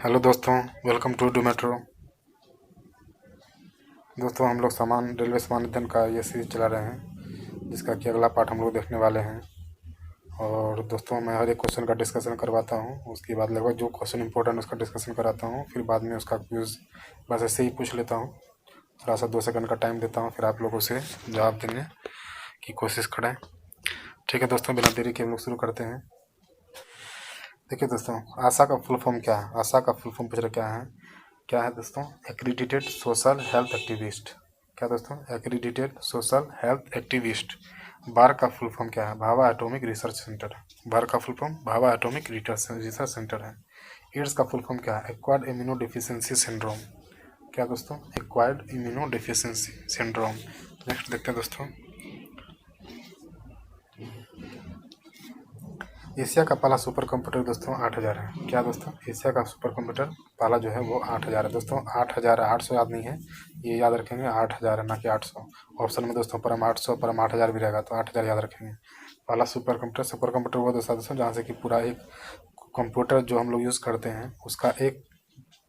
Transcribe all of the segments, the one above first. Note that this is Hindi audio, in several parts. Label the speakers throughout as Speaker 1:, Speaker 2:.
Speaker 1: हेलो दोस्तों, वेलकम टू डोमेट्रो। दोस्तों, हम लोग रेलवे सामान्य अध्ययन का ये सीरीज चला रहे हैं, जिसका कि अगला पार्ट हम लोग देखने वाले हैं। और दोस्तों, मैं हर एक क्वेश्चन का डिस्कशन करवाता हूँ। उसके बाद लगभग जो क्वेश्चन इंपॉर्टेंट उसका डिस्कशन कराता हूँ, फिर बाद में उसका क्विज बस ऐसे ही पूछ लेता हूँ। थोड़ा सा 2 सेकंड का टाइम देता हूँ, फिर आप लोगों से जवाब देने की कोशिश करें। ठीक है दोस्तों, बिना देरी के हम लोग शुरू करते हैं। देखिए दोस्तों, आशा का फुल फॉर्म क्या है? आशा का फुल फॉर्म पूछ रहे क्या है दोस्तों? Accredited social health activist. क्या दोस्तों? Accredited social health activist. BARC का फुल फॉर्म क्या है? Bhabha atomic research centre. BARC का full form Bhabha atomic research centre है। एड्स का फुल फॉर्म क्या है? Acquired immuno deficiency syndrome. क्या दोस्तों? Acquired immuno deficiency syndrome. Next देखते हैं दोस्तों। एशिया का पहला सुपर कंप्यूटर दोस्तों 8000 है। क्या दोस्तों? एशिया का सुपर कंप्यूटर पहला जो है वो 8000 है दोस्तों। 8000 है, 800 याद नहीं है, ये याद रखेंगे 8000 है, ना कि 800। ऑप्शन में दोस्तों परम 800 परम 8000 भी रहेगा, तो 8000 याद रखेंगे। पहला सुपर कंप्यूटर वो दोस्तों जहाँ से कि पूरा एक कंप्यूटर जो हम लोग यूज़ करते हैं उसका एक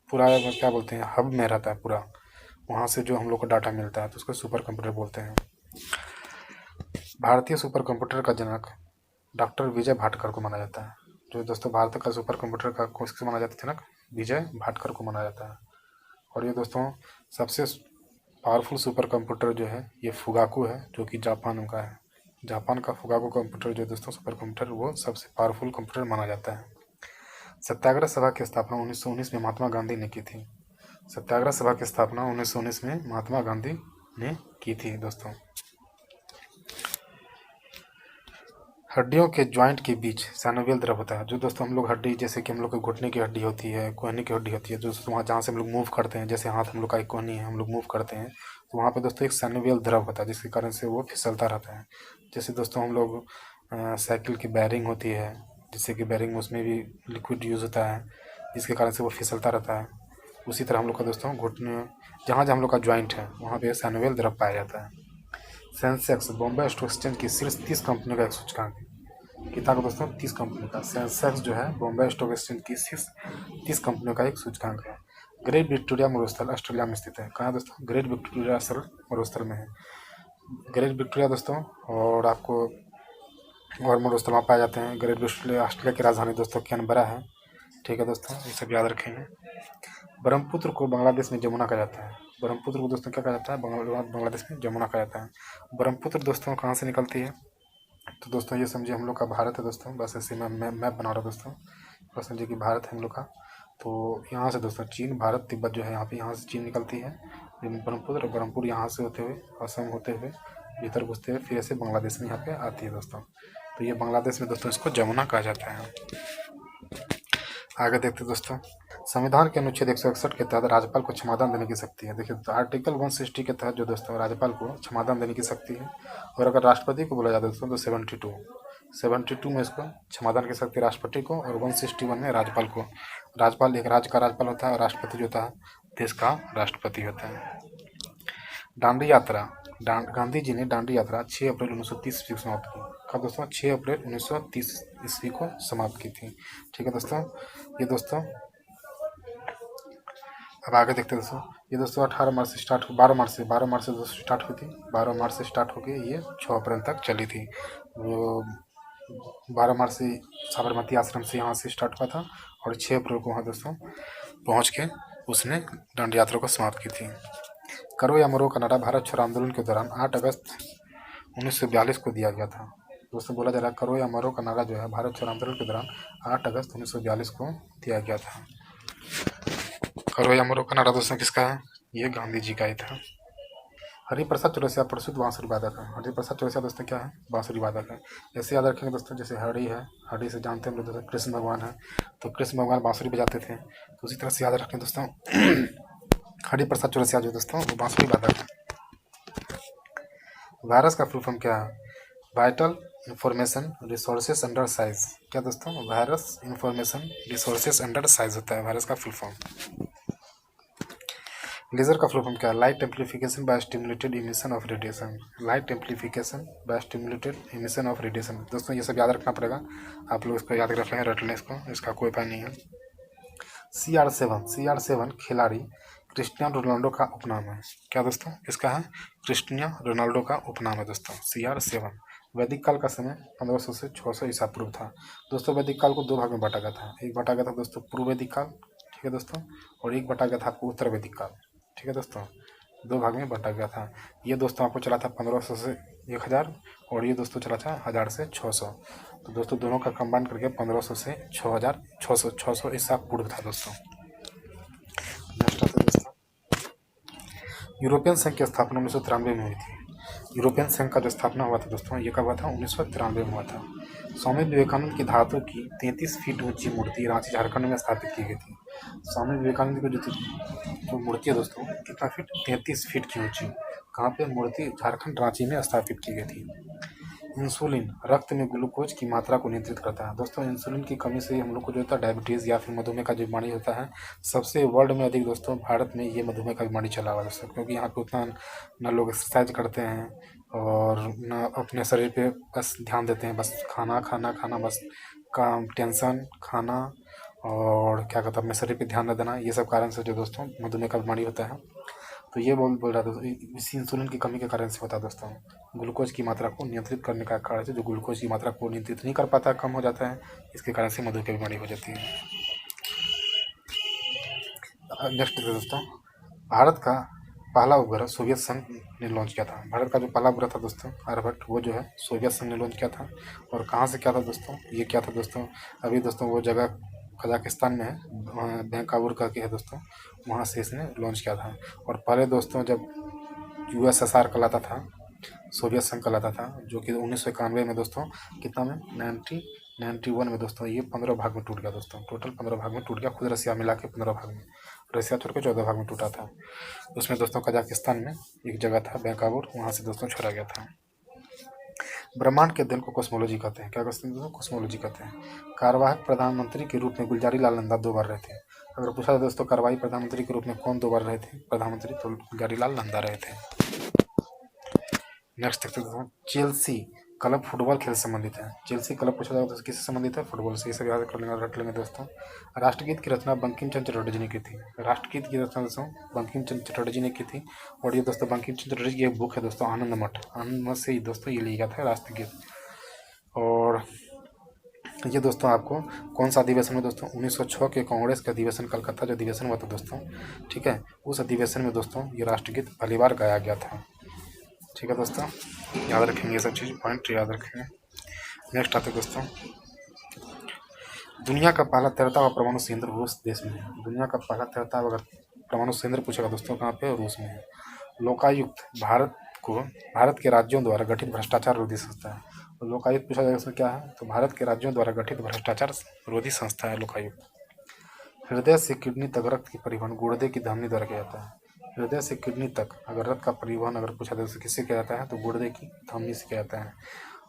Speaker 1: पूरा क्या बोलते हैं, हब में रहता है पूरा, वहाँ से जो हम लोग को डाटा मिलता है, तो उसको सुपर कंप्यूटर बोलते हैं। भारतीय सुपर कंप्यूटर का जनक डॉक्टर विजय भाटकर को माना जाता है। जो दोस्तों भारत का सुपर कंप्यूटर का किसको माना जाता है जनक? विजय भाटकर को माना जाता है। और ये दोस्तों सबसे पावरफुल सुपर कंप्यूटर जो है ये फुगाकू है, जो कि जापान का है। जापान का फुगाकू कंप्यूटर जो दोस्तों सुपर कंप्यूटर वो सबसे पावरफुल कंप्यूटर माना जाता है। सत्याग्रह सभा की स्थापना 1919 में महात्मा गांधी ने की थी। सत्याग्रह सभा की स्थापना 1919 में महात्मा गांधी ने की थी दोस्तों। हड्डियों के जॉइंट के बीच साइनोवियल द्रव होता है। जो दोस्तों हम लोग हड्डी, जैसे कि हम लोग के घुटने की हड्डी होती है, कोहनी की हड्डी होती है, जो दोस्तों वहाँ जहाँ से हम लोग मूव करते हैं, जैसे हाथ हम लोग का एक कोहनी है, हम लोग मूव करते हैं, तो वहाँ पे दोस्तों एक साइनोवियल द्रव होता है, जिसके कारण से वो फिसलता रहता है। जैसे दोस्तों हम लोग साइकिल की बैरिंग होती है, जिससे कि बैरिंग उसमें भी लिक्विड यूज़ होता है, जिसके कारण से वो फिसलता रहता है। उसी तरह हम लोग का दोस्तों घुटने जहाँ जहाँ हम लोग का जॉइंट है वहाँ पे साइनोवियल द्रव पाया जाता है। सेंसेक्स बॉम्बे स्टॉक एक्सचेंज की शीर्ष 30 कंपनियों का एक सूचकांक है। कितना का दोस्तों? 30 कंपनी का। सेंसेक्स जो है बॉम्बे स्टॉक एक्सचेंज की 30 कंपनियों का एक सूचकांक है। ग्रेट विक्टोरिया मरुस्थल ऑस्ट्रेलिया में स्थित है। कहाँ दोस्तों? ग्रेट विक्टोरिया मरुस्थल में है। ग्रेट विक्टोरिया दोस्तों, और आपको और मरुस्थल वहाँ पाए जाते हैं। ग्रेट विक्टोरिया ऑस्ट्रेलिया की राजधानी दोस्तों कैनबरा है। ठीक है दोस्तों, ये सब याद रखेंगे। ब्रह्मपुत्र को बांग्लादेश में जमुना कहा जाता है। ब्रह्मपुत्र को दोस्तों क्या कहा जाता है? बांग्लादेश में जमुना कहा जाता है। ब्रह्मपुत्र दोस्तों कहाँ से निकलती है? तो दोस्तों ये समझिए हम लोग का भारत है दोस्तों, बस ऐसे मैं मैप बना रहा हूँ दोस्तों, बस समझिए कि भारत है हम लोग का। तो यहाँ से दोस्तों चीन, भारत, तिब्बत जो है यहाँ पे, यहाँ से चीन निकलती है ब्रह्मपुत्र, और ब्रह्मपुर यहाँ से होते हुए असम होते हुए भीतर घुसते हुए फिर ऐसे बांग्लादेश में यहाँ पे आती है दोस्तों। तो ये बांग्लादेश में दोस्तों इसको जमुना कहा जाता है। आगे देखते दोस्तों, संविधान के अनुच्छेद 161 के तहत राज्यपाल को क्षमादान देने की शक्ति है। देखिए तो आर्टिकल 160 के तहत जो दोस्तों राज्यपाल को क्षमादान देने की शक्ति है। और अगर राष्ट्रपति को बोला जाता है दोस्तों तो 72 में इसको क्षमादान की शक्ति राष्ट्रपति को, और 161 में राज्यपाल को। राज्यपाल एक राज्य का राज्यपाल होता है, और राष्ट्रपति जो होता है देश का राष्ट्रपति होता है। दांडी यात्रा, गांधी जी ने दांडी यात्रा 6 अप्रैल 1930 ईस्वी को समाप्त की। कब दोस्तों? 6 अप्रैल 1930 ईस्वी को समाप्त की थी। ठीक है दोस्तों, ये दोस्तों अब आगे देखते हैं दोस्तों। ये दोस्तों 18 मार्च से स्टार्ट, 12 मार्च से दोस्तों स्टार्ट हुई थी। 12 मार्च से स्टार्ट होकर ये 6 अप्रैल तक चली थी। वो 12 मार्च से साबरमती आश्रम से यहाँ से स्टार्ट हुआ था, और 6 अप्रैल को वहाँ दोस्तों पहुँच के उसने दांडी यात्रा को समाप्त की थी। करो या मरो का नारा भारत छोड़ो आंदोलन के दौरान 8 अगस्त 1942 को दिया गया था। दोस्तों बोला जा रहा है करो या मरो का नारा जो है भारत छोड़ो आंदोलन के दौरान 8 अगस्त 1942 को दिया गया था। करो या मरो का नारा दोस्तों किसका है? ये गांधी जी का ही था। हरिप्रसाद चौरसिया प्रसिद्ध बांसुरी वादक है। हरिप्रसाद चौरसिया दोस्तों क्या है? बांसुरी वादक है। ऐसे याद रखेंगे दोस्तों, जैसे हरि है, हरि से जानते हैं हम लोग दोस्तों कृष्ण भगवान है, तो कृष्ण भगवान बांसुरी बजाते थे, तो उसी तरह से याद रखें दोस्तों हरिप्रसाद चौरसिया जो दोस्तों वो बांसुरी वादक है। वायरस का फुल फॉर्म क्या है? Vital information resources under size. क्या दोस्तों? Virus information resources under size होता है वायरस का फुल फॉर्म। लेजर का फुल फॉर्म क्या है? Light amplification by stimulated emission of radiation. Light amplification by stimulated emission of radiation. दोस्तों ये सब याद रखना पड़ेगा, आप लोग इसको याद रख लें, रट लें इसको, इसका कोई उपाय नहीं है। CR7 खिलाड़ी क्रिस्टियानो रोनाल्डो का उपनाम है। क्या दोस्तों इसका है? क्रिस्टियानो रोनाल्डो का उपनाम है दोस्तों CR7। वैदिक काल का समय 1500 से 600 ईसा पूर्व था। दोस्तों वैदिक काल को दो भाग में बांटा गया था। एक बांटा गया था दोस्तों पूर्व वैदिक काल, ठीक है दोस्तों, और एक बांटा गया था आपको उत्तर वैदिक काल, ठीक है दोस्तों। दो भाग में बांटा गया था। ये दोस्तों आपको चला था 1500 से 1000, और ये दोस्तों चला था 1000 से 600। तो दोस्तों दोनों का कंबाइन करके 1500 से 6000 600 ईसा पूर्व था दोस्तों। नेक्स्ट आता है दोस्तों, यूरोपियन संघ की स्थापना 1993 में हुई थी। यूरोपियन संघ का जो स्थापना हुआ था दोस्तों, ये कब हुआ था? 1993 में हुआ था। स्वामी विवेकानंद की धातु की 33 फीट ऊंची मूर्ति रांची झारखंड में स्थापित की गई थी। स्वामी विवेकानंद की जो मूर्ति है दोस्तों, कितना फीट? 33 फीट की ऊंची। कहाँ पे मूर्ति? झारखंड रांची में स्थापित की गई थी। इंसुलिन रक्त में ग्लूकोज की मात्रा को नियंत्रित करता है। दोस्तों इंसुलिन की कमी से हम लोग को जो होता है डायबिटीज़ या फिर मधुमेह का जो बीमारी होता है, सबसे वर्ल्ड में अधिक दोस्तों भारत में ये मधुमेह का बीमारी चला हुआ है दोस्तों, क्योंकि यहाँ पे उतना न लोग एक्सरसाइज करते हैं और न अपने शरीर पे बस ध्यान देते हैं, बस खाना खाना खाना, बस काम, टेंशन, खाना, और क्या कहता है अपने शरीर पे ध्यान न देना, ये सब कारण से जो दोस्तों मधुमेह का बीमारी होता है। तो ये बोल रहा था इसी इंसुलिन की कमी के कारण से होता है दोस्तों। ग्लूकोज की मात्रा को नियंत्रित करने का कारण से जो ग्लूकोज की मात्रा को नियंत्रित नहीं कर पाता, कम हो जाता है, इसके कारण से मधुमेह की बीमारी हो जाती है। नेक्स्ट दोस्तों, भारत का पहला उपग्रह सोवियत संघ ने लॉन्च किया था। भारत का जो पहला उपग्रह था दोस्तों आर्यभट्ट, वो जो है सोवियत संघ ने लॉन्च किया था। और कहाँ से किया था दोस्तों? ये क्या था दोस्तों, अभी दोस्तों वो जगह कजाकिस्तान में है, बैंकावुर करके है दोस्तों, वहाँ से इसने लॉन्च किया था। और पहले दोस्तों जब USSR कहलाता था, सोवियत संघ कहलाता था, जो कि 1991 में दोस्तों कितना में 1991 में दोस्तों ये 15 भाग में टूट गया दोस्तों। टोटल 15 भाग में टूट गया, खुद रसिया मिला के 15 भाग में, रसिया छोड़ के 14 भाग में टूटा था। उसमें दोस्तों कजाकिस्तान में एक जगह था बैंकावुर, वहाँ से दोस्तों छोड़ा गया था। ब्रह्मांड के अध्ययन को कॉस्मोलॉजी कहते हैं। क्या कहते हैं दोस्तों? कॉस्मोलॉजी कहते हैं। कार्यवाहक प्रधानमंत्री के रूप में गुलजारी लाल नंदा 2 बार रहे थे। अगर पूछा था दोस्तों कार्यवाही प्रधानमंत्री के रूप में कौन 2 बार रहे थे प्रधानमंत्री, तो गुलजारी लाल नंदा रहे थे। नेक्स्ट देखते हैं, चेल्सी क्लब फुटबॉल खेल से संबंधित है। चेल्सी क्लब पूछा जाएगा तो किससे संबंधित है? फुटबॉल से। ये सब याद कर लेंगे, रट लेंगे दोस्तों। राष्ट्रगीत की रचना बंकिम चंद्र चटर्जी ने की थी। राष्ट्रगीत की रचना दोस्तों बंकिम चंद्र चटर्जी ने की थी। और ये दोस्तों बंकिम चंद्र चटर्जी की एक बुक है दोस्तों आनंद मठ, आनंद मठ से ही दोस्तों ये लिया गया था राष्ट्रगीत। और ये दोस्तों आपको कौन सा अधिवेशन में दोस्तों? 1906 के कांग्रेस के अधिवेशन कलकत्ता जो अधिवेशन हुआ था दोस्तों, ठीक है, उस अधिवेशन में दोस्तों ये राष्ट्रगीत पहली बार गाया गया था। ठीक है दोस्तों, याद रखेंगे ये सब चीज़, पॉइंट याद रखेंगे। नेक्स्ट आते दोस्तों, दुनिया का पहला तैरता हुआ परमाणु संयंत्र रूस देश में है। दुनिया का पहला तैरता हुआ अगर परमाणु संयंत्र पूछेगा दोस्तों कहाँ पे? रूस में है। लोकायुक्त भारत के राज्यों द्वारा गठित भ्रष्टाचार रोधी संस्था है। तो लोकायुक्त पूछा जाएगा उसमें क्या है? तो भारत के राज्यों द्वारा गठित भ्रष्टाचार रोधी संस्था है लोकायुक्त। हृदय से किडनी तक रक्त की परिवहन गुर्दे की धमनी द्वारा किया जाता है। हृदय से किडनी तक अगर रक्त का परिवहन अगर पूछा जाए तो किससे किया जाता है? तो गुर्दे की धमनी से किया जाता है।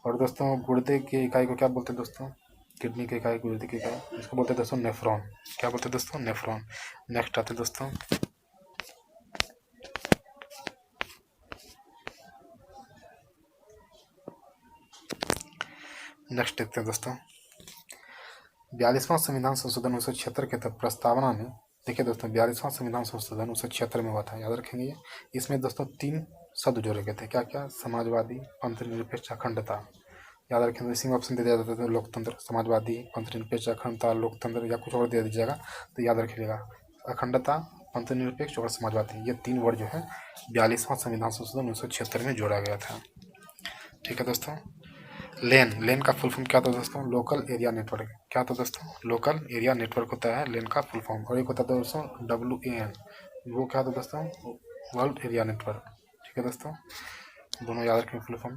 Speaker 1: और दोस्तों गुर्दे की इकाई को क्या बोलते हैं दोस्तों? किडनी की इकाई, गुर्दे की इकाई, इसको बोलते हैं दोस्तों नेफ्रॉन। क्या बोलते हैं दोस्तों? नेफ्रॉन। नेक्स्ट आते हैं दोस्तों, नेक्स्ट देखते हैं दोस्तों, 42वां संविधान संशोधन 1976 के तहत प्रस्तावना में, देखिए दोस्तों 42वां संविधान संशोधन 1976 में हुआ था, याद रखेंगे ये। इसमें दोस्तों 3 शब्द जोड़े गए थे, क्या क्या? समाजवादी, पंथनिरपेक्ष, अखंडता। याद रखेंगे, इसी में ऑप्शन दे दिया जाता था लोकतंत्र, समाजवादी, पंथनिरपेक्ष, अखंडता, लोकतंत्र, या कुछ और दे दीजिएगा तो याद रखिएगा अखंडता, पंथनिरपेक्ष और समाजवादी, ये 3 वर्ड जो है 42वां संविधान संशोधन 1976 में जोड़ा गया था। ठीक है दोस्तों, लेन का फुल फॉर्म क्या था दोस्तों? Local area network. क्या था दोस्तों? लोकल एरिया नेटवर्क होता है लेन का फुल फॉर्म। और एक होता था दोस्तों WAN, वो क्या था दोस्तों? World area network. ठीक है दोस्तों, दोनों याद रखें फुल फॉर्म।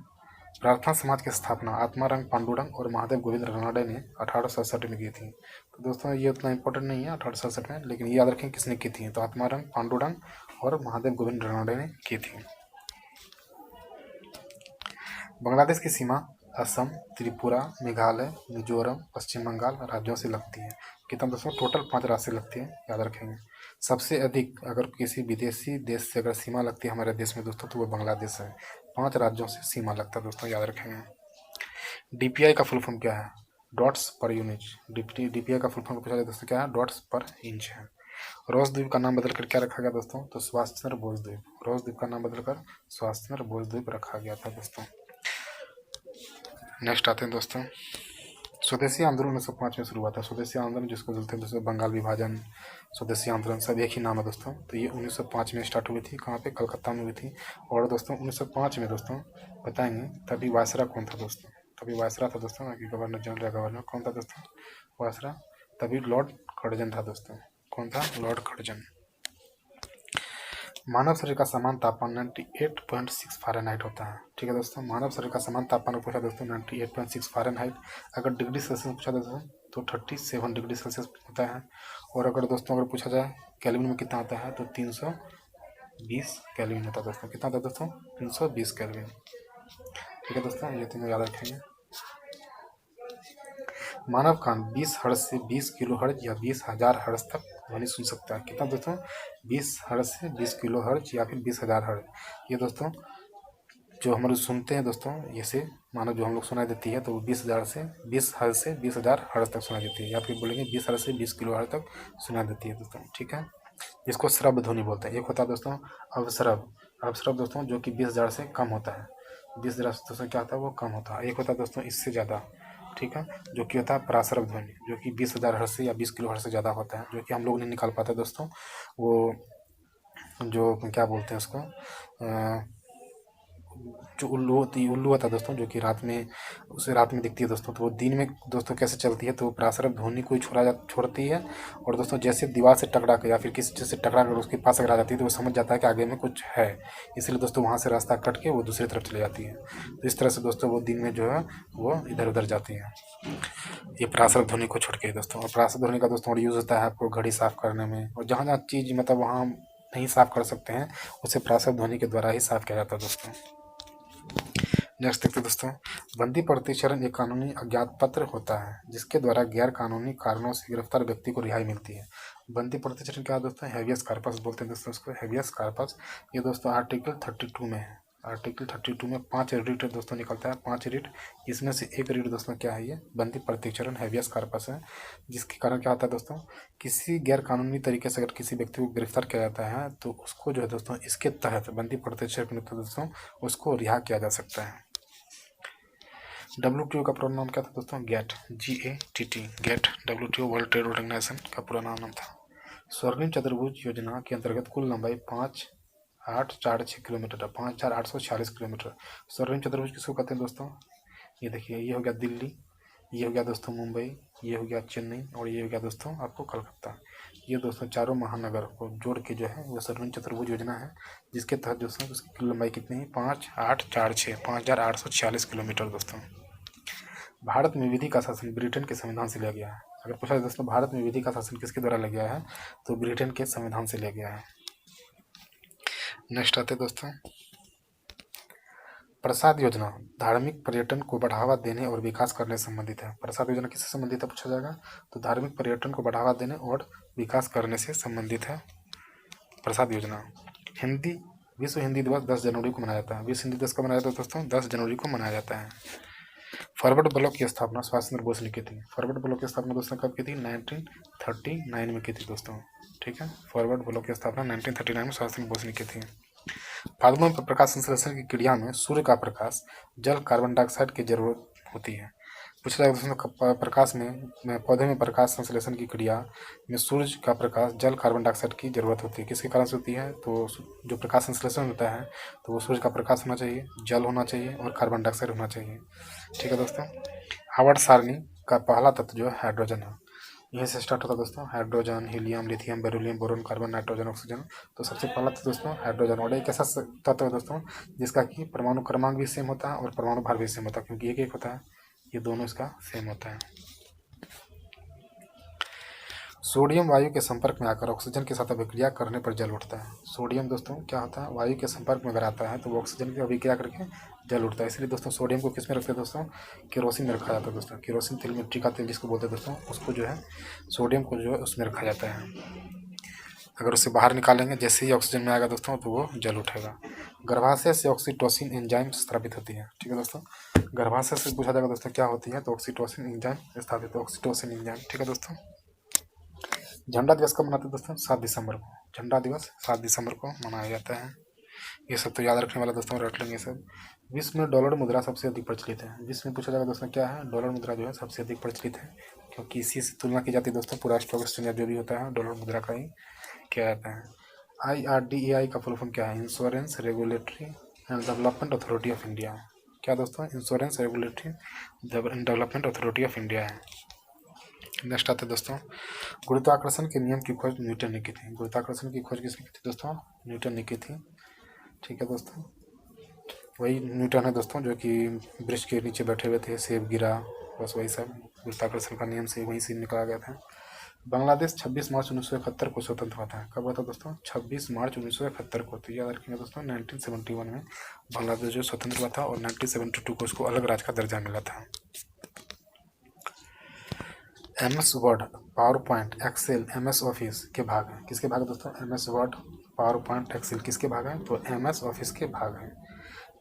Speaker 1: प्रार्थना समाज की स्थापना आत्मारंग पांडुरंग और महादेव गोविंद रानडे ने 1867 में की थी। तो दोस्तों ये उतना इंपॉर्टेंट नहीं है 1867 में, लेकिन ये याद रखें किसने की थी? तो आत्मारंग पांडुरंग और महादेव गोविंद रानडे ने की थी। बांग्लादेश की सीमा असम, त्रिपुरा, मेघालय, मिजोरम, पश्चिम बंगाल राज्यों से लगती है। कितना दोस्तों? टोटल 5 राज्य से लगती है, याद रखेंगे। सबसे अधिक अगर किसी विदेशी देश से अगर सीमा लगती है हमारे देश में दोस्तों तो वो बांग्लादेश है। 5 राज्यों से सीमा लगता है दोस्तों, याद रखेंगे। DPI का फुल फॉर्म क्या है? Dots per unit. डीपीआई का फुल फॉर्म पूछा जाए दोस्तों क्या है, डॉट्स पर इंच है। रोज द्वीप का नाम बदलकर क्या रखा गया दोस्तों, तो सुभाष चंद्र बोस द्वीप। रोज द्वीप का नाम बदलकर सुभाष चंद्र बोस द्वीप रखा गया था दोस्तों। नेक्स्ट आते हैं दोस्तों, स्वदेशी आंदोलन 1905 में शुरू हुआ था। स्वदेशी आंदोलन जिसको बोलते हैं दोस्तों बंगाल विभाजन, स्वदेशी आंदोलन सब एक ही नाम है दोस्तों। तो ये 1905 में स्टार्ट हुई थी। कहाँ पे, कलकत्ता में हुई थी। और दोस्तों 1905 में दोस्तों बताएंगे तभी वायसरा कौन था दोस्तों, तभी वायसरा था दोस्तों, कि गवर्नर जनरल या गवर्नर कौन था दोस्तों, वायसरा। तभी लॉर्ड कर्जन था दोस्तों। कौन था, लॉर्ड कर्जन। मानव शरीर का समान तापमान 98.6 फ़ारेनहाइट होता है। ठीक है दोस्तों, मानव शरीर का समान तापमान पूछा दोस्तों 98.6 फ़ारेनहाइट। अगर डिग्री सेल्सियस पूछा दोस्तों तो 37 डिग्री सेल्सियस होता है। और अगर दोस्तों अगर पूछा जाए केल्विन में कितना आता है, तो 320 केल्विन होता है दोस्तों। कितना होता है दोस्तों, 320 केल्विन। ठीक है दोस्तों, ये तीनों याद रखेंगे। मानव कान 20 हर्ट्ज से 20 किलो हर्ट्ज या 20,000 हर्ट्ज तक ध्वनि सुन सकता है। कितना दोस्तों, 20 हर्ट्ज से 20 किलो हर्ट्ज या फिर 20,000 हर्ट्ज। ये दोस्तों जो हम लोग सुनते हैं दोस्तों, जैसे मानव जो हम लोग सुनाई देती है तो वो 20,000 से 20 हर्ट्ज से 20,000 हर्ट्ज तक सुनाई देती है, या फिर बोलेंगे 20 हर्ट्ज से 20 किलो हर्ट्ज तक सुनाई देती है दोस्तों। ठीक है, जिसको श्रव्य ध्वनि बोलते हैं। एक होता है दोस्तों अवश्रव। अवश्रव दोस्तों जो कि 20,000 से कम होता है। 20,000 से दोस्तों क्या होता है, वो कम होता है। एक होता है दोस्तों इससे ज़्यादा, ठीक है, जो कि होता है पराश्रव ध्वनि, जो कि 20,000 हर्ट्ज से या 20 किलो हर्ट्ज से ज़्यादा होता है, जो कि हम लोग नहीं निकाल पाते दोस्तों। वो जो क्या बोलते हैं उसको, जो उल्लू होती है, उल्लू होता है दोस्तों, जो कि रात में उसे रात में दिखती है दोस्तों। तो वो दिन में दोस्तों कैसे चलती है, तो वो पराश्रव ध्वनि को ही छोड़ती है। और दोस्तों जैसे दीवार से टकरा के या फिर किसी चीज़ से टकरा कर उसके पास अगर आ जाती है तो वो समझ जाता है कि आगे में कुछ है, इसलिए दोस्तों वहाँ से रास्ता कट के वो दूसरी तरफ चले जाती है। तो इस तरह से दोस्तों वो दिन में जो है वो इधर उधर जाती है, ये पराश्रव ध्वनि को छोड़ के दोस्तों। और पराश्रव ध्वनि का दोस्तों यूज़ होता है आपको घड़ी साफ करने में, और जहाँ जहाँ चीज़ मतलब वहाँ नहीं साफ कर सकते हैं उसे पराश्रव ध्वनि के द्वारा ही साफ किया जाता है दोस्तों। नेक्स्ट देखते दोस्तों, बंदी प्रतिचरण एक कानूनी अज्ञात पत्र होता है जिसके द्वारा गैर कानूनी कारणों से गिरफ्तार व्यक्ति को रिहाई मिलती है। बंदी प्रतिचरण क्या है दोस्तों, हैबियस कॉर्पस बोलते हैं दोस्तों उसको, हैबियस कॉर्पस। ये दोस्तों आर्टिकल 32 में है। आर्टिकल 32 में 5 रीट दोस्तों निकलता है, 5 रीट। इसमें से एक रीट दोस्तों क्या है, ये बंदी प्रतिचरण हैबियस कॉर्पस है। जिसके कारण क्या होता है दोस्तों, किसी गैर कानूनी तरीके से अगर किसी व्यक्ति को गिरफ्तार किया जाता है तो उसको जो है दोस्तों इसके तहत बंदी प्रतिचरण के तहत दोस्तों उसको रिहा किया जा सकता है। WTO का पूरा नाम क्या था दोस्तों, GATT, GATT, GATT. WTO World Trade Organization का पूरा नाम था। स्वर्णिम चतुर्भुज योजना के अंतर्गत कुल लंबाई 5,846 किलोमीटर है, 5,846 किलोमीटर। स्वर्णिम चतुर्भुज किसको कहते हैं दोस्तों, ये देखिए, ये हो गया दिल्ली, ये हो गया दोस्तों मुंबई, ये हो गया चेन्नई, और ये हो गया दोस्तों आपको कलकत्ता। ये दोस्तों चारों महानगर को जोड़ के जो है वो स्वर्णिम चतुर्भुज योजना है, जिसके तहत दोस्तों उसकी कुल लंबाई कितनी है, 5,846, 5,846 किलोमीटर दोस्तों। भारत में विधि का शासन ब्रिटेन के संविधान से लिया गया है। अगर पूछा जाए दोस्तों भारत में विधि का शासन किसके द्वारा लिया गया है, तो ब्रिटेन के संविधान से लिया गया है। नेक्स्ट आते दोस्तों, प्रसाद योजना धार्मिक पर्यटन को बढ़ावा देने और विकास करने से संबंधित है। प्रसाद योजना किससे संबंधित है पूछा जाएगा, तो धार्मिक पर्यटन को बढ़ावा देने और विकास करने से संबंधित है प्रसाद योजना। हिंदी विश्व हिंदी दिवस 10 जनवरी को मनाया जाता है। विश्व हिंदी दिवस कब मनाया जाता है दोस्तों, 10 जनवरी को मनाया जाता है। फॉरवर्ड ब्लॉक की स्थापना सुभाष चंद्र बोस ने की थी। फॉरवर्ड ब्लॉक की स्थापना दोस्तों कब की थी, 1939 में की थी दोस्तों। ठीक है, फॉरवर्ड ब्लॉक की स्थापना 1939 में सुभाष चंद्र बोस ने की थी। फार्मूला पर प्रकाश संश्लेषण की क्रिया में सूर्य का प्रकाश जल कार्बन डाइऑक्साइड की जरूरत होती है। पूछा जाएगा दोस्तों प्रकाश में पौधे में प्रकाश संश्लेषण की क्रिया में सूर्य का प्रकाश जल कार्बन डाइऑक्साइड की जरूरत होती है। किसके कारण से होती है, तो जो प्रकाश संश्लेषण होता है तो वो सूर्य का प्रकाश होना चाहिए, जल होना चाहिए और कार्बन डाइऑक्साइड होना चाहिए। ठीक है दोस्तों, हार्वर्ड सारणी का पहला तत्व जो है हाइड्रोजन है। यहीं से स्टार्ट होता है दोस्तों, hydrogen, helium, lithium, beryllium, boron, carbon, nitrogen, oxygen. तो सबसे पहला तो दोस्तों हाइड्रोजन, और एक ऐसा तत्व है दोस्तों जिसका कि परमाणु क्रमांक भी सेम होता है और परमाणु भार भी सेम होता है, क्योंकि एक एक होता है, ये दोनों इसका सेम होता है। सोडियम वायु के संपर्क में आकर ऑक्सीजन के साथ अभिक्रिया करने पर जल उठता है। सोडियम दोस्तों क्या होता है, वायु के संपर्क में अगर आता है तो वो ऑक्सीजन की अभिक्रिया करके जल उठता है। इसलिए दोस्तों सोडियम को किस में रखते हैं दोस्तों, केरोसिन में रखा जाता है दोस्तों। केरोसिन तेल, मिट्टी का तेल जिसको बोलते हैं दोस्तों, उसको जो है सोडियम को जो है उसमें रखा जाता है। अगर उसे बाहर निकालेंगे, जैसे ही ऑक्सीजन में आएगा दोस्तों तो वो जल उठेगा। गर्भाशय से ऑक्सीटोसिन एंजाइम स्थापित होती है। ठीक है दोस्तों, गर्भाशय से पूछा जाएगा दोस्तों क्या होती है, तो ऑक्सीटोसिन एंजाइम स्थापित, ऑक्सीटोसिन एंजाइम। ठीक है दोस्तों, झंडा दिवस कब मनाते हैं दोस्तों? 7 दिसंबर को। झंडा दिवस 7 दिसंबर को मनाया जाता है। ये सब तो याद रखने वाला दोस्तों, रख लेंगे सब। विश्व में डॉलर मुद्रा सबसे अधिक प्रचलित है। विश्व में पूछा जाएगा दोस्तों क्या है, डॉलर मुद्रा जो है सबसे अधिक प्रचलित है, क्योंकि इसी से तुलना की जाती है दोस्तों। पूरा स्टॉक एक्सचेंज जो भी होता है डॉलर मुद्रा का ही किया जाता है। IRDAI का फुल फॉर्म क्या है? Insurance regulatory and development authority of India. क्या दोस्तों? Insurance regulatory development authority of India है। नेक्स्ट आते हैं दोस्तों, गुरुत्वाकर्षण के नियम की खोज न्यूटन ने की थी। गुरुत्वाकर्षण की खोज किसने की थी दोस्तों? न्यूटन ने की थी। ठीक है दोस्तों, वही न्यूटन है दोस्तों जो कि वृक्ष के नीचे बैठे हुए थे, सेब गिरा, बस वही सब गुरुत्वाकर्षण का नियम से वहीं से निकाला गया था। बांग्लादेश 26 मार्च 1971 को स्वतंत्र हुआ था। कब हुआ था दोस्तों? 26 मार्च 1971 को। तो याद रखेंगे दोस्तों, 1971 में बांग्लादेश जो स्वतंत्र हुआ था और 1972 को उसको अलग राज्य का दर्जा मिला था। MS Word, PowerPoint, Excel, MS Office के भाग हैं। किसके भाग है दोस्तों? MS Word, PowerPoint, Excel किसके भाग हैं? तो MS ऑफिस के भाग हैं।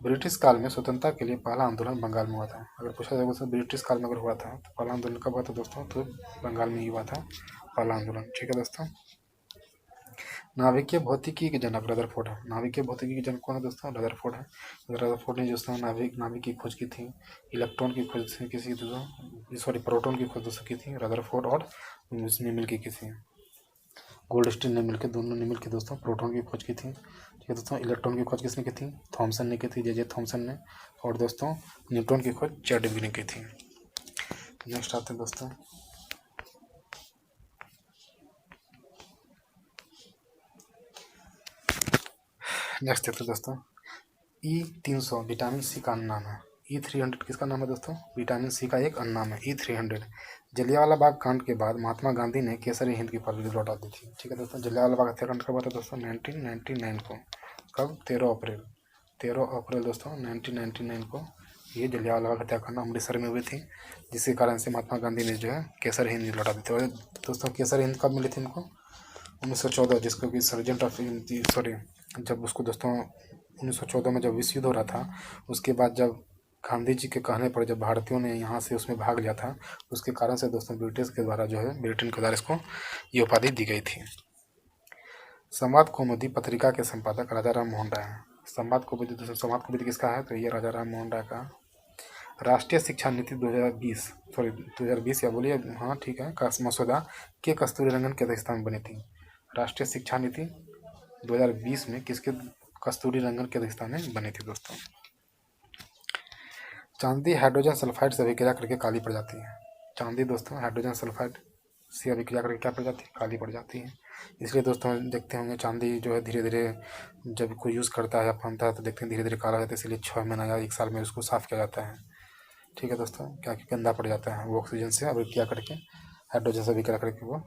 Speaker 1: ब्रिटिश काल में स्वतंत्रता के लिए पहला आंदोलन बंगाल में हुआ था। अगर पूछा जाए दोस्तों ब्रिटिश काल में अगर हुआ था तो पहला आंदोलन कब हुआ था दोस्तों? तो बंगाल में ही हुआ था पहला आंदोलन। ठीक है दोस्तों, नाभिकीय भौतिकी के जनक रदरफोर्ड है। नाभिकीय भौतिकी के जनक कौन है दोस्तों? रदरफोर्ड है। रदरफोर्ड ने दोस्तों नाभिक की खोज की थी। इलेक्ट्रॉन की खोज किसी दोस्तों, सॉरी प्रोटॉन की खोज दोस्तों की थी रदरफोर्ड और उसने मिल की थी। गोल्डस्टीन ने मिलकर, दोनों ने मिलकर दोस्तों प्रोटॉन की खोज की थी। ठीक है दोस्तों, इलेक्ट्रॉन की खोज किसने की थी? थॉमसन ने की थी, जे थॉमसन ने। और दोस्तों न्यूट्रॉन की खोज चैडविक ने की थी। नेक्स्ट आते हैं दोस्तों, नेक्स्ट देखते हैं दोस्तों, E300 विटामिन सी का नाम है। E300 किसका नाम है दोस्तों? विटामिन सी का एक अन्य नाम है E300। जलियांवाला बाग कांड के बाद महात्मा गांधी ने केसरी हिंद की पदवी लौटा दी थी। ठीक है दोस्तों, जलियांवाला बाग हत्याकांड कब हुआ था दोस्तों? 1999 को। कब? 13 अप्रैल दोस्तों 1999 को ये जलियांवाला बाग हत्याकांड अमृतसर में हुई थी, जिसके कारण से महात्मा गांधी ने जो है केसर हिंद लौटा दी थी। और दोस्तों केसर हिंद कब मिली थी इनको? 1914, जिसको कि सर्जेंट ऑफ, सॉरी, जब उसको दोस्तों 1914 में जब विश्व युद्ध हो रहा था, उसके बाद जब गांधी जी के कहने पर जब भारतीयों ने यहाँ से उसमें भाग लिया था, उसके कारण से दोस्तों ब्रिटिश के द्वारा जो है, ब्रिटेन के द्वारा इसको ये उपाधि दी गई थी। संवाद कौमुदी पत्रिका के संपादक राजा राम मोहन राय हैं। संवाद कौमुदी दोस्तों, संवाद कौमुदी किसका है? तो ये राजा राम मोहन राय का। राष्ट्रीय शिक्षा नीति 2020, सॉरी 2020 या बोलिए, हाँ ठीक है, का मसौदा के कस्तूरी रंगन की अध्यक्षता में बनी थी। राष्ट्रीय शिक्षा नीति 2020 में किसके कस्तूरी रंगन की अध्यक्षता में बनी थी दोस्तों? चांदी हाइड्रोजन सल्फाइड से अभिक्रिया करके काली पड़ जाती है। चांदी दोस्तों हाइड्रोजन सल्फाइड से अभिक्रिया करके क्या पड़ जाती है? काली पड़ जाती है। इसलिए दोस्तों देखते होंगे चांदी जो है धीरे धीरे जब कोई यूज़ करता है या पहनता है तो देखते हैं धीरे धीरे काला हो जाता है, इसलिए 6 महीना या 1 साल में उसको साफ किया जाता है। ठीक है दोस्तों, क्या कि गंदा पड़ जाता है, वो ऑक्सीजन से अभिक्रिया करके, हाइड्रोजन से अभिक्रिया करके वो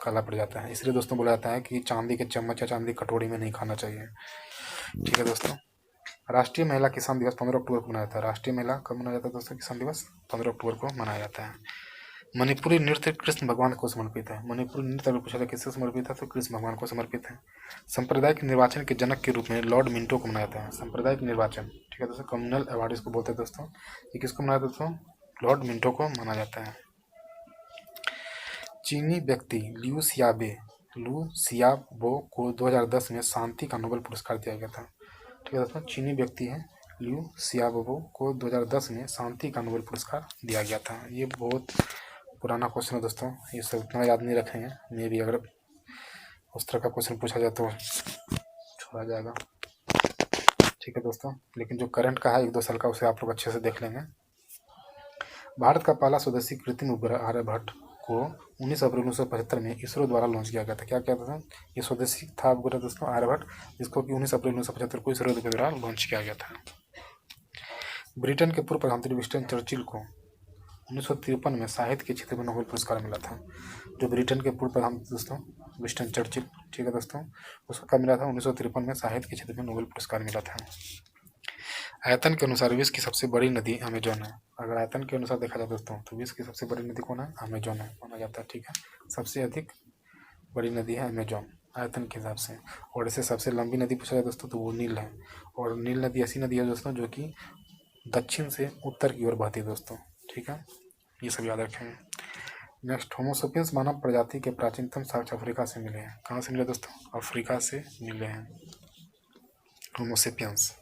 Speaker 1: काला पड़ जाता है। इसलिए दोस्तों बोला जाता है कि चांदी के चम्मच या चांदी की कटोरी में नहीं खाना चाहिए। ठीक है दोस्तों, राष्ट्रीय महिला किसान दिवस 15 अक्टूबर को मनाया जाता है। राष्ट्रीय महिला कब मनाया जाता है दोस्तों? किसान दिवस 15 अक्टूबर को मनाया जाता है। मणिपुरी नृत्य कृष्ण भगवान को समर्पित है। मणिपुरी नृत्य अगर पूछा जाए किससे समर्पित है तो कृष्ण भगवान को समर्पित है। सांप्रदायिक निर्वाचन के जनक के रूप में लॉर्ड मिंटो को मनाया जाता है। सांप्रदायिक निर्वाचन, ठीक है दोस्तों, कम्युनल अवार्ड इसको बोलते हैं दोस्तों। ये किसको मनाया दोस्तों? लॉर्ड मिंटो को माना जाता है। चीनी व्यक्ति लियू सियाबो को 2010 में शांति का नोबेल पुरस्कार दिया गया था। ठीक है दोस्तों, चीनी व्यक्ति है लियू सियाबो को 2010 में शांति का नोबेल पुरस्कार दिया गया था। ये बहुत पुराना क्वेश्चन है दोस्तों, ये सब इतना याद नहीं रखेंगे, मे भी अगर उस तरह का क्वेश्चन पूछा जाए तो छोड़ा जाएगा। ठीक है दोस्तों, लेकिन जो करंट का है 1-2 साल का, उसे आप लोग अच्छे से देख लेंगे। भारत का पहला स्वदेशी कृत्रिम उपग्रह आर्यभट्ट को 19 अप्रैल 1975 में इसरो द्वारा लॉन्च किया गया था। क्या किया था? ये स्वदेशी था उपग्रह दोस्तों आर्यभट्ट, जिसको कि 19 अप्रैल 1975 को इसरो के द्वारा लॉन्च किया गया था। ब्रिटेन के पूर्व प्रधानमंत्री विंस्टन चर्चिल को 1953 में साहित्य के क्षेत्र में नोबेल पुरस्कार मिला था। जो ब्रिटेन के पूर्व प्रधानमंत्री दोस्तों विंस्टन चर्चिल, ठीक है दोस्तों, उसको कब मिला था? 1953 में साहित्य के क्षेत्र में नोबेल पुरस्कार मिला था। आयतन के अनुसार विश्व की सबसे बड़ी नदी अमेजोन है। अगर आयतन के अनुसार देखा जाए दोस्तों तो विश्व की सबसे बड़ी नदी कौन है? अमेजोन है माना जाता है। ठीक है, सबसे अधिक बड़ी नदी है अमेजोन। आयतन के हिसाब से। और इससे सबसे लंबी नदी पूछा जाए दोस्तों तो वो नील है। और नील नदी ऐसी नदी है दोस्तों जो कि दक्षिण से उत्तर की ओर बहती है दोस्तों। ठीक है, ये सब याद रखेंगे। नेक्स्ट, होमोसेपियंस मानव प्रजाति के प्राचीनतम साक्ष्य अफ्रीका से मिले हैं। कहाँ से मिले दोस्तों? अफ्रीका से मिले हैं होमोसेपियंस।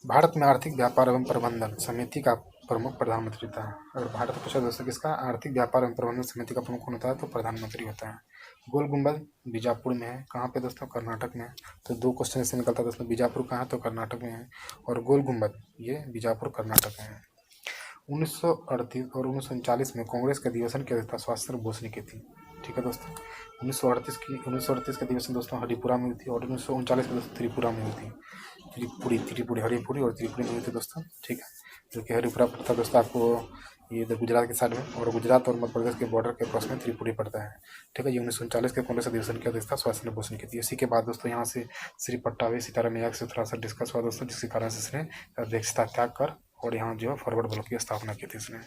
Speaker 1: भारत में आर्थिक व्यापार एवं प्रबंधन समिति का प्रमुख प्रधानमंत्री होता है। अगर भारत पूछा दोस्तों किसका आर्थिक व्यापार एवं प्रबंधन समिति का प्रमुख कौन होता है तो प्रधानमंत्री होता है। गोल गुंबद बीजापुर में है। कहाँ पे दोस्तों? कर्नाटक में। तो दो क्वेश्चन इससे निकलता है दोस्तों, बीजापुर कहाँ है तो कर्नाटक में है, और गोल गुंबद ये बीजापुर कर्नाटक में है। 1938 और 1939 में कांग्रेस के अधिवेशन की अध्यक्षता सुभाष चंद्र बोस ने की थी। ठीक है दोस्तों, 1938 की अधिवेशन दोस्तों हरिपुरा में हुई थी, और 1939 में दोस्तों त्रिपुरा में हुई थी। त्रिपुरी हरिपुरी और त्रिपुरी में हुई थी दोस्तों। ठीक है, जो कि हरिपुरा पड़ता है दोस्तों आपको ये इधर गुजरात के साइड में, और गुजरात और मध्य प्रदेश के बॉर्डर के पास में त्रिपुरी पड़ता है। ठीक है, ये 1939 के कांग्रेस अधिवेशन की अध्यक्षता सुभाष चंद्र बोस ने की थी। इसी के बाद दोस्तों यहाँ से श्री पट्टाभी सीताराम याग से थोड़ा सा डिस्कस हुआ दोस्तों, जिसके कारण से इसने अध्यक्षता त्याग कर और यहाँ जो है फॉरवर्ड ब्लॉक की स्थापना की थी इसने।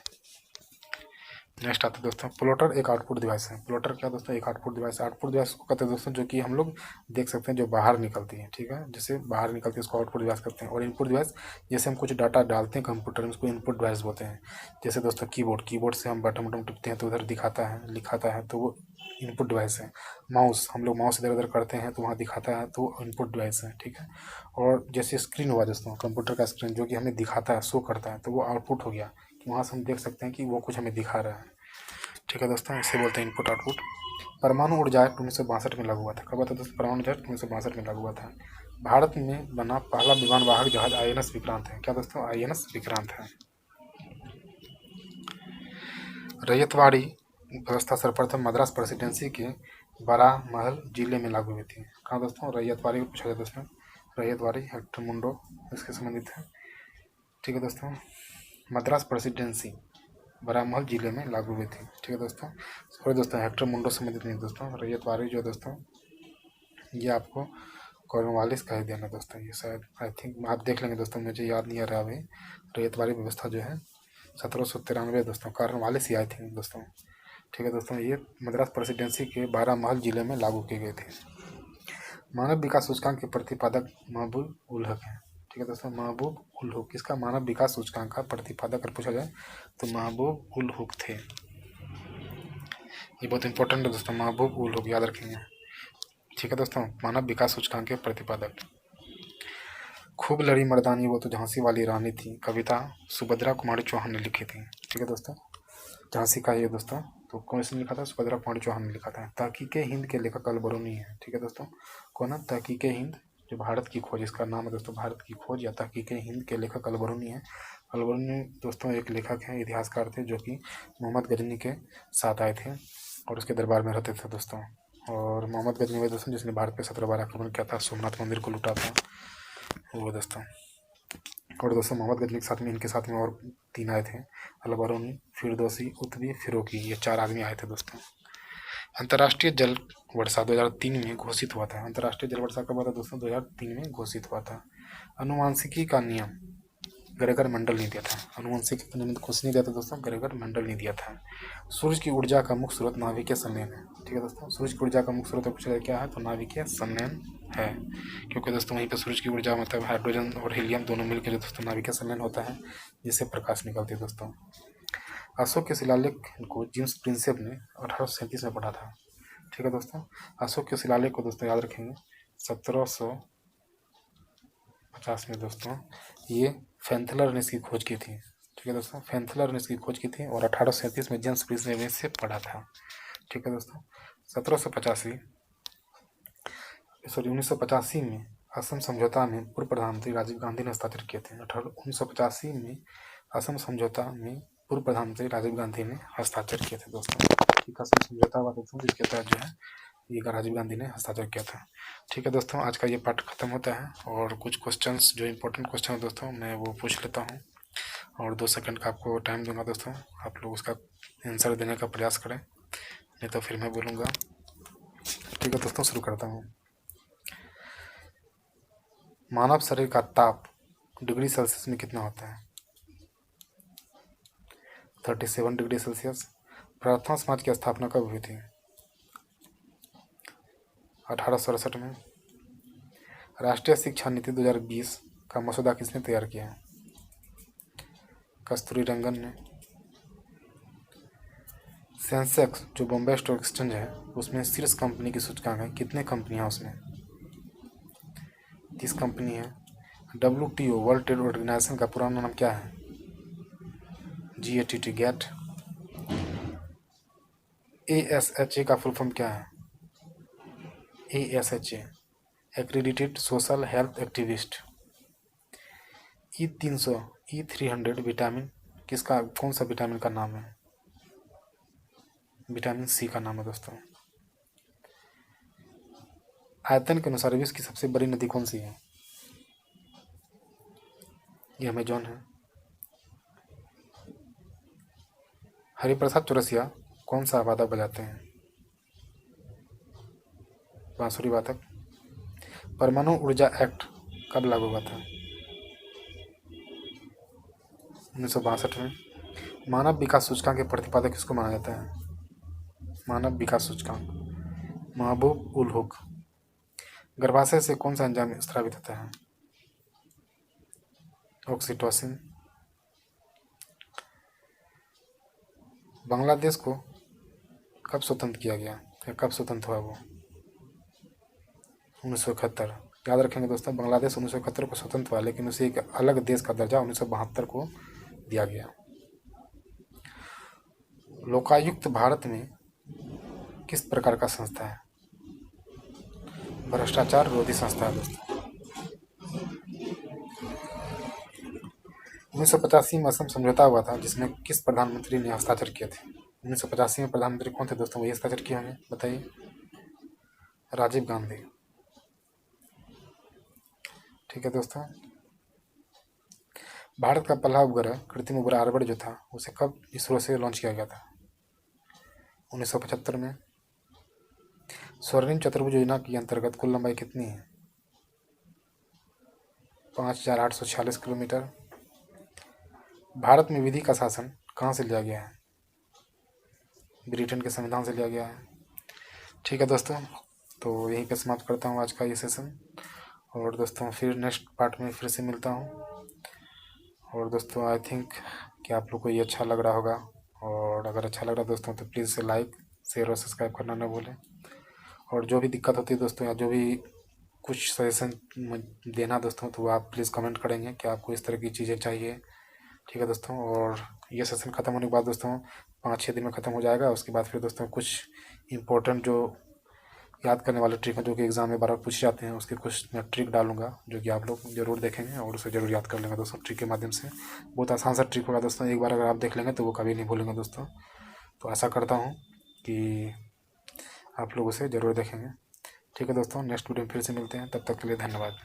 Speaker 1: नेक्स्ट आता है दोस्तों, प्लॉटर एक आउटपुट डिवाइस है। प्लॉटर क्या दोस्तों? एक आउटपुट डिवाइस। आउटपुट डिवाइस को कहते हैं दोस्तों जो कि हम लोग देख सकते हैं जो बाहर निकलती है। ठीक है, जैसे बाहर निकलती है उसको आउटपुट डिवाइस करते हैं। और इनपुट डिवाइस जैसे हम कुछ डाटा डालते हैं कंप्यूटर में उसको इनपुट डिवाइस बोलते हैं। जैसे दोस्तों कीबोर्ड से हम बटन बटन टिपते हैं तो उधर दिखाता है लिखाता है तो वो इनपुट डिवाइस है। माउस हम लोग माउस इधर उधर करते हैं तो वहाँ दिखाता है तो वो इनपुट डिवाइस है। ठीक है, और जैसे स्क्रीन हुआ दोस्तों कंप्यूटर का स्क्रीन जो कि हमें दिखाता है शो करता है तो वो आउटपुट हो गया, कि वहाँ से हम देख सकते हैं कि वो कुछ हमें दिखा रहा है। ठीक है दोस्तों, इसे बोलते हैं इनपुट आउटपुट। परमाणु ऊर्जा एक्ट 1962 में लागू हुआ था। कब हुआ था दोस्तों? परमाणु ऊर्जा एक्ट 1962 में लागू हुआ था। भारत में बना पहला विमान वाहक जहाज INS विक्रांत है। क्या दोस्तों? INS विक्रांत है। रैयतवाड़ी व्यवस्था सर्वप्रथम मद्रास प्रेसिडेंसी के बारामहल जिले में लागू हुई थी। कहाँ दोस्तों? रैयतवाड़ी को पूछा जाए दोस्तों, रैयतवाड़ी हेक्टर मुंडो इसके संबंधित है। ठीक है दोस्तों, मद्रास प्रेसिडेंसी बारामहल जिले में लागू हुई थी। ठीक है दोस्तों, सॉरी दोस्तों हेक्टर मुंडो संबंधित नहीं दोस्तों, रैयतवाड़ी जो दोस्तों ये आपको कॉर्नवालिस का ही देना दोस्तों। ये शायद आई थिंक आप देख लेंगे दोस्तों, मुझे याद नहीं आ रहा अभी। रैयतवाड़ी व्यवस्था जो है 1793 दोस्तों, कॉर्नवालिस ही आई थिंक दोस्तों। ठीक है दोस्तों, ये मद्रास प्रेसिडेंसी के बारामहल जिले में लागू की गई थी। मानव विकास सूचकांक के प्रतिपादक महबूब उल हक हैं। ठीक है दोस्तों, महबूब उल हुक किसका मानव विकास सूचकांक का प्रतिपादक अगर पूछा जाए तो महबूब उल हुक थे। ये बहुत इंपॉर्टेंट है दोस्तों, महबूब उल हुक याद रखेंगे। ठीक है दोस्तों, मानव विकास सूचकांक के प्रतिपादक। खूब लड़ी मर्दानी वो तो झांसी वाली रानी थी, कविता सुभद्रा कुमारी चौहान ने लिखी थी। ठीक है दोस्तों, झांसी का ये दोस्तों तो कौन से लिखा था? सुभद्रा कुमारी चौहान ने लिखा था। तहकीके हिंद के लेखक अलबरूनी है। ठीक है दोस्तों, कौन है? तहकीके हिंद जो भारत की खोज इसका नाम है दोस्तों, भारत की खोज या तहकीके हिंद के लेखक अलबरूनी है। अलबरूनी दोस्तों एक लेखक हैं, इतिहासकार थे जो कि मोहम्मद गजनी के साथ आए थे और उसके दरबार में रहते थे दोस्तों। और मोहम्मद गजनी वही दोस्तों जिसने भारत पे 17 बार आक्रमण किया था, सोमनाथ मंदिर को लूटा था वो दोस्तों। और दोस्तों मोहम्मद गजनी के साथ में इनके साथ में और 3 आए थे, अलबरूनी, फिरदौसी, उतबी, फिरोकी, ये 4 आदमी आए थे दोस्तों। अंतर्राष्ट्रीय जल वर्षा 2003 में घोषित हुआ था। अंतर्राष्ट्रीय जल वर्षा कब हुआ था दोस्तों? 2003 में घोषित हुआ था। अनुवांशिकी का नियम ग्रेगर मेंडल ने दिया था। अनुवांशिकी का नियम कुछ नहीं दिया था दोस्तों, ग्रेगर मेंडल ने दिया था। सूर्य की ऊर्जा का मुख्य स्रोत नाभिकीय संलयन है। ठीक है दोस्तों, सूर्य की ऊर्जा का मुख्य स्रोत पूछा जाए क्या है तो नाभिकीय संलयन है, क्योंकि दोस्तों वहीं पर सूर्य की ऊर्जा मतलब हाइड्रोजन और हीलियम दोनों मिलकर जो दोस्तों नाभिकीय संलयन होता है जिससे प्रकाश निकलती है दोस्तों। अशोक के शिलालेख को जेम्स प्रिंसेप ने 1837 में पढ़ा था। ठीक है दोस्तों, अशोक के शिलालेख को दोस्तों याद रखेंगे 1750 में दोस्तों ये फैंथलर ने इसकी खोज की थी। ठीक है दोस्तों, फैंथलर ने इसकी खोज की थी और 1837 में जेम्स प्रिंसेप ने इससे पढ़ा था। ठीक है दोस्तों, 1985 में असम समझौता में पूर्व प्रधानमंत्री राजीव गांधी ने हस्ताक्षर किए थे। 1985 में असम समझौता में पूर्व प्रधानमंत्री राजीव गांधी ने हस्ताक्षर किए थे दोस्तों। ठीक है, असम समझौता हुआ दोस्तों जिसके तहत जो है ये राजीव गांधी ने हस्ताक्षर किया था। ठीक है दोस्तों, आज का ये पार्ट खत्म होता है और कुछ क्वेश्चंस जो इंपॉर्टेंट क्वेश्चन है दोस्तों मैं वो पूछ लेता हूँ और 2 सेकंड का आपको टाइम दूंगा दोस्तों, आप लोग उसका आंसर देने का प्रयास करें, नहीं तो फिर मैं बोलूँगा। ठीक है दोस्तों, शुरू करता हूँ। मानव शरीर का ताप डिग्री सेल्सियस में कितना होता है? 37 डिग्री सेल्सियस। प्रार्थना समाज की स्थापना कब हुई थी? 1867 में। राष्ट्रीय शिक्षा नीति 2020 का मसौदा किसने तैयार किया है? कस्तूरी रंगन ने। सेंसेक्स जो बॉम्बे स्टॉक एक्सचेंज है उसमें शीर्ष कंपनी की सूचकांक है, कितने कंपनियां उसमें? 30 कंपनी है। WTO वर्ल्ड ट्रेड ऑर्गेनाइजेशन का पुराना नाम क्या है? GATT GATT. ASHA का फुल फॉर्म क्या है? ASHA accredited social health activist. E300 E300 vitamin किसका, कौन सा विटामिन का नाम है? विटामिन सी का नाम है दोस्तों। आयतन के अनुसार विश्व की सबसे बड़ी नदी कौन सी है? ये अमेजोन है। हरिप्रसाद चौरसिया कौन सा वादक बजाते हैं? बांसुरी वादक। परमाणु ऊर्जा एक्ट कब लागू हुआ था? 1962 में। मानव विकास सूचकांक के प्रतिपादक किसको माना जाता है? मानव विकास सूचकांक महबूब उल हुक। गर्भाशय से कौन सा एंजाइम स्रावित होता है? ऑक्सीटोसिन। बांग्लादेश को कब स्वतंत्र किया गया या कब स्वतंत्र हुआ वो? 1971। याद रखेंगे दोस्तों, बांग्लादेश 1971 को स्वतंत्र हुआ, लेकिन उसे एक अलग देश का दर्जा 1972 को दिया गया। लोकायुक्त भारत में किस प्रकार का संस्था है? भ्रष्टाचार विरोधी संस्था है दोस्तों। 1985 में असम समझौता हुआ था जिसमें किस प्रधानमंत्री ने हस्ताक्षर किए थे? 1985 में प्रधानमंत्री कौन थे दोस्तों, वही हस्ताक्षर किए होंगे, बताइए। राजीव गांधी। ठीक है दोस्तों। भारत का पहला उपग्रह कृत्रिम उपग्रह आर्यभट्ट जो था उसे कब इसरो से लॉन्च किया गया था? 1975 में। स्वर्णिम चतुर्भुज योजना के अंतर्गत कुल लंबाई कितनी है? 5846 किलोमीटर। भारत में विधि का शासन कहाँ से लिया गया है? ब्रिटेन के संविधान से लिया गया है। ठीक है दोस्तों, तो यहीं पे समाप्त करता हूँ आज का ये सेशन, और दोस्तों फिर नेक्स्ट पार्ट में फिर से मिलता हूँ। और दोस्तों आई थिंक कि आप लोग को ये अच्छा लग रहा होगा, और अगर अच्छा लग रहा है दोस्तों तो प्लीज़ से लाइक शेयर और सब्सक्राइब करना ना भूलें। और जो भी दिक्कत होती है दोस्तों या जो भी कुछ सजेशन देना दोस्तों तो वो आप प्लीज़ कमेंट करेंगे कि आपको इस तरह की चीज़ें चाहिए। ठीक है दोस्तों, और ये सेशन ख़त्म होने के बाद दोस्तों 5-6 दिन में ख़त्म हो जाएगा। उसके बाद फिर दोस्तों कुछ इम्पोर्टेंट जो याद करने वाले ट्रिक हैं जो कि एग्ज़ाम में बार बार पूछे जाते हैं, उसके कुछ मैं ट्रिक डालूंगा जो कि आप लोग ज़रूर देखेंगे और उसे ज़रूर याद कर लेंगे दोस्तों ट्रिक के माध्यम से। बहुत आसान सा ट्रिक होगा दोस्तों, एक बार अगर आप देख लेंगे तो वो कभी नहीं भूलेंगे दोस्तों। तो आशा करता हूँ कि आप लोग उसे ज़रूर देखेंगे। ठीक है दोस्तों, नेक्स्ट वीडियो में फिर से मिलते हैं, तब तक के लिए धन्यवाद।